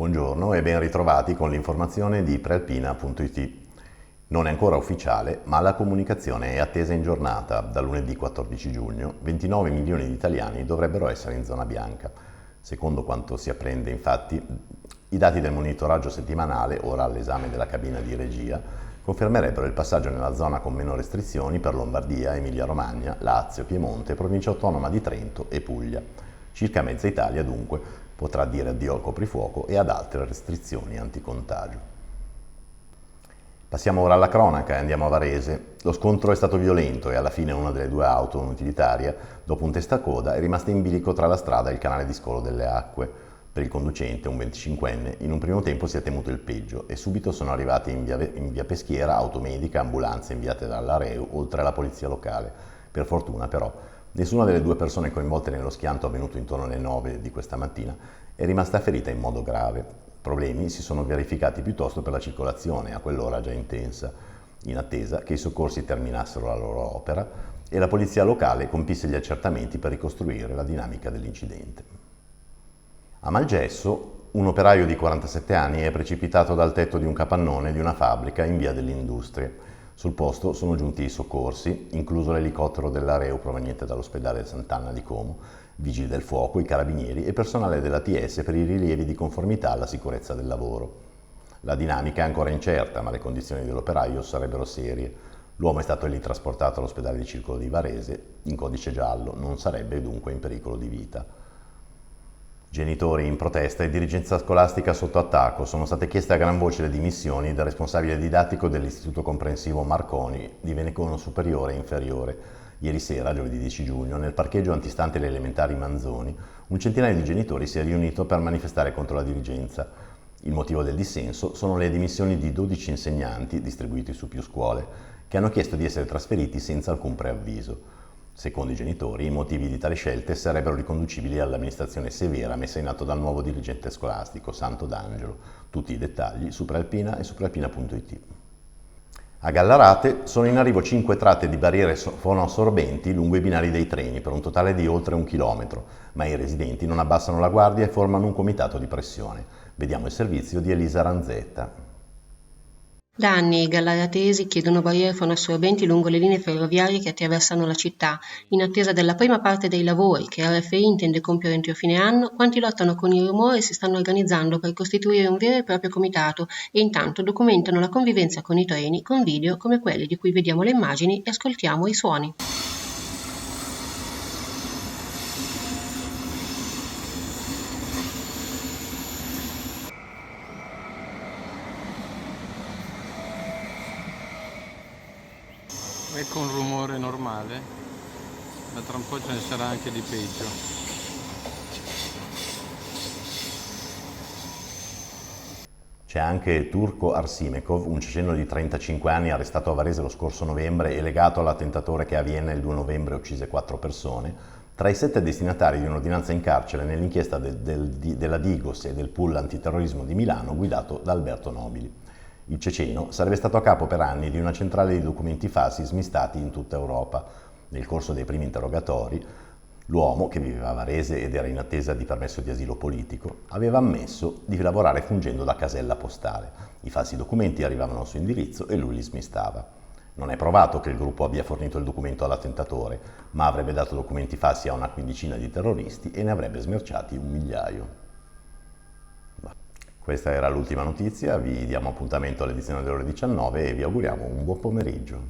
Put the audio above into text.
Buongiorno e ben ritrovati con l'informazione di prealpina.it. Non è ancora ufficiale, ma la comunicazione è attesa in giornata. Da lunedì 14 giugno, 29 milioni di italiani dovrebbero essere in zona bianca. Secondo quanto si apprende, infatti, i dati del monitoraggio settimanale, ora all'esame della cabina di regia, confermerebbero il passaggio nella zona con meno restrizioni per Lombardia, Emilia-Romagna, Lazio, Piemonte, Provincia Autonoma di Trento e Puglia. Circa mezza Italia, dunque, potrà dire addio al coprifuoco e ad altre restrizioni anticontagio. Passiamo ora alla cronaca e andiamo a Varese. Lo scontro è stato violento e alla fine una delle due auto, un'utilitaria, dopo un testacoda, è rimasta in bilico tra la strada e il canale di scolo delle acque. Per il conducente, un 25enne, in un primo tempo si è temuto il peggio e subito sono arrivati in via Peschiera automedica, ambulanze inviate dall'Areu, oltre alla polizia locale. Per fortuna, però, nessuna delle due persone coinvolte nello schianto avvenuto intorno alle 9 di questa mattina è rimasta ferita in modo grave. Problemi si sono verificati piuttosto per la circolazione, a quell'ora già intensa, in attesa che i soccorsi terminassero la loro opera e la polizia locale compisse gli accertamenti per ricostruire la dinamica dell'incidente. A Malgesso, un operaio di 47 anni è precipitato dal tetto di un capannone di una fabbrica in via delle Industrie. Sul posto sono giunti i soccorsi, incluso l'elicottero dell'Areu proveniente dall'ospedale Sant'Anna di Como, vigili del fuoco, i carabinieri e personale dell'ATS per i rilievi di conformità alla sicurezza del lavoro. La dinamica è ancora incerta, ma le condizioni dell'operaio sarebbero serie. L'uomo è stato lì trasportato all'ospedale di Circolo di Varese, in codice giallo, non sarebbe dunque in pericolo di vita. Genitori in protesta e dirigenza scolastica sotto attacco. Sono state chieste a gran voce le dimissioni del responsabile didattico dell'Istituto Comprensivo Marconi di Venegono Superiore e Inferiore. Ieri sera, giovedì 10 giugno, nel parcheggio antistante le elementari Manzoni, un centinaio di genitori si è riunito per manifestare contro la dirigenza. Il motivo del dissenso sono le dimissioni di 12 insegnanti, distribuiti su più scuole, che hanno chiesto di essere trasferiti senza alcun preavviso. Secondo i genitori, i motivi di tali scelte sarebbero riconducibili all'amministrazione severa messa in atto dal nuovo dirigente scolastico, Santo D'Angelo. Tutti i dettagli su Prealpina e su prealpina.it. A Gallarate sono in arrivo 5 tratte di barriere fonoassorbenti lungo i binari dei treni per un totale di oltre 1 chilometro, ma i residenti non abbassano la guardia e formano un comitato di pressione. Vediamo il servizio di Elisa Ranzetta. Da anni i gallaratesi chiedono barriere fonoassorbenti lungo le linee ferroviarie che attraversano la città. In attesa della prima parte dei lavori, che RFI intende compiere entro fine anno, quanti lottano con il rumore si stanno organizzando per costituire un vero e proprio comitato e intanto documentano la convivenza con i treni con video come quelli di cui vediamo le immagini e ascoltiamo i suoni. Ecco un rumore normale, ma tra un po' ce ne sarà anche di peggio. C'è anche Turko Arsimekov, un ceceno di 35 anni arrestato a Varese lo scorso novembre e legato all'attentatore che a Vienna il 2 novembre uccise 4 persone, tra i 7 destinatari di un'ordinanza in carcere nell'inchiesta della Digos e del pool antiterrorismo di Milano guidato da Alberto Nobili. Il ceceno sarebbe stato a capo per anni di una centrale di documenti falsi smistati in tutta Europa. Nel corso dei primi interrogatori, l'uomo, che viveva a Varese ed era in attesa di permesso di asilo politico, aveva ammesso di lavorare fungendo da casella postale. I falsi documenti arrivavano al suo indirizzo e lui li smistava. Non è provato che il gruppo abbia fornito il documento all'attentatore, ma avrebbe dato documenti falsi a una quindicina di terroristi e ne avrebbe smerciati 1 migliaio. Questa era l'ultima notizia, vi diamo appuntamento all'edizione delle ore 19 e vi auguriamo un buon pomeriggio.